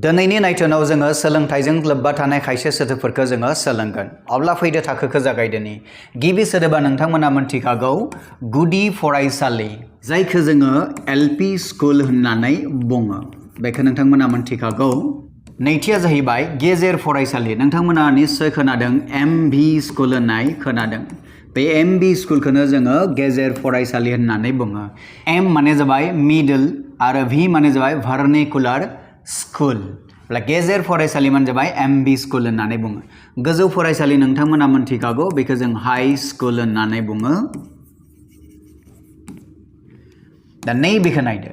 दिनैनि नायथोनाव जोङो सोलोंथाइजों लोब्बा थानाय खायसे सोदोबफोरखौ जोङो सोलोंगोन। अब्ला फैदो थाखोखौ जागायदोनि। गिबि सोदोबा नोंथांमोना मोनथिखागौ गुदि फरायसालि, जायखौ जोङो एलपि स्कुल होननानै बुङो। बेखौ नोंथांमोना मोनथिखागौ। नैथिया जाहैबाय गेजेर फरायसालि। नोंथांमोना निश्चय खोनादों एमभि स्कुल होननाय खोनादों। बे एमभि स्कुलखौनो जोङो गेजेर फरायसालि होननानै बुङो। एम माने जाबाय मिडल आरो भि माने जाबाय भार्निकुलार स्कुल। गेजेर फरायसालि माने जाबाय एमभि स्कुल होननानै बुङो। गोजौ फरायसालि नोंथांमोना मोनथिखागौ, बेखौ जों हाई स्कुल होननानै बुङो। दा नैबेखौ नायदो,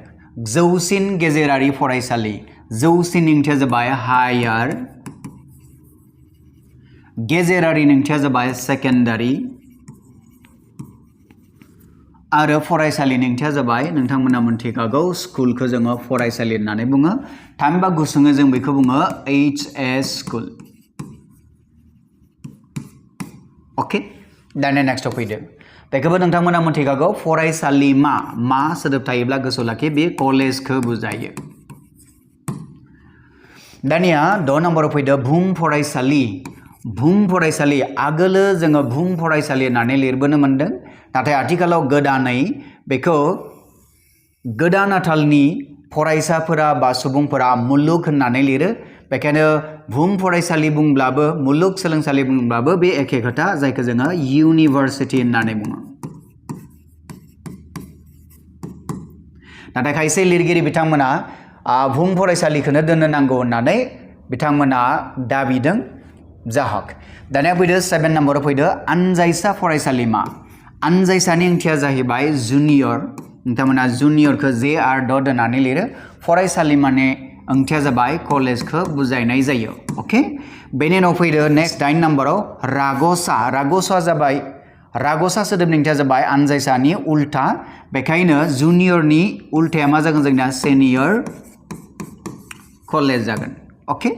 जौसिन गेजेरारि फरायसालि। जौसिन ओंथिया जाबाय हायार, गेजेरारि ओंथिया जाबाय सेकेन्डारि, आरो फरायसालिनि ओंथिया जाबाय नोंथांमोना मोनथिखागौ स्कुलखौ जोङो फरायसालि होननानै बुङो। थामहिनबा गुसुङै जों बेखौ बुङो एस स्कुल। अके, दानिया नेक्स्टआव फैदो। बेखौबो नोंथांमोना मोनथिखागौ फरायसालिमा, मा सोदोब थायोब्ला गोसोआव लाखि, बे कलेजखौ बुजायो। दानिया 6 नम्बराव फैदो भुम फरायसालि। भुम फरायसालि, आगोलो जोङो भुम फरायसालि होननानै लिरबोनो मोनदों, नाथाय आथिखालाव गोदानै बेखौ गोदान आथालनि फरायसाफोरा बा सुबुंफोरा मुलुग होननानै लिरो। बेखायनो भुम फरायसालि बुंब्लाबो मुलुग सोलोंसालि बुंब्लाबो बे एखे खोथा, जायखौ जोङो इउनिभार्सिटि होननानै बुङो। नाथाय खायसे लिरगिरि बिथांमोना भुम फरायसालिखौनो दोननो नांगौ होननानै बिथांमोना दाबिदों। जाहक। दानिया फैदो 7 नम्बराव फैदो आनजायसा फरायसालिमा। आनजायसानि ओंथिया जाहैबाय जुनियर। नोंथांमोना जुनियरखौ JR होननानै लिरो। फरायसालिमानि ओंथिया जाबाय कलेजखौ बुजायनाय जायो। अके, बेनि उनाव फैदो नेक्स्ट 8 नम्बराव रागसा। रागसा जाबाय, रागसा सोदोबनि ओंथिया जाबाय आनजायसानि उल्था। बेखायनो जुनियरनि उल्थाया मा जागोन जोंना सेनियर कलेज जागोन। अके,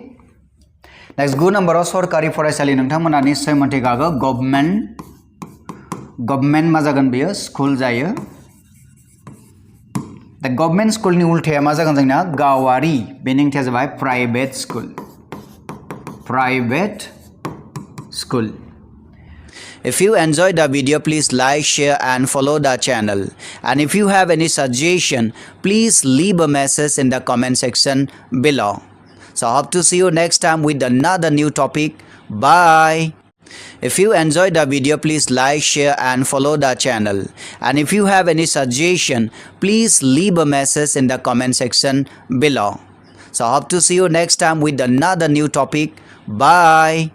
नेक्स्ट 9 नम्बराव सरकारि फरायसालि। नोंथांमोना निश्चय मोनथिखागौ गभर्नमेन्ट। गभर्नमेन्ट मा जागोन बेयो स्कुल जायो। दा गभर्नमेन्ट स्कुलनि उल्थाया मा जागोन जोंना गावारि, बेनि ओंथिया जाबाय private school. Private school. If you enjoyed the video, please like, share and follow the channel. And if you have any suggestion, please leave a message in the comment section below. So hope to see you next time with another new topic. Bye. If you enjoyed the video, please like, share and follow the channel. And if you have any suggestion, please leave a message in the comment section below. So hope to see you next time with another new topic. Bye.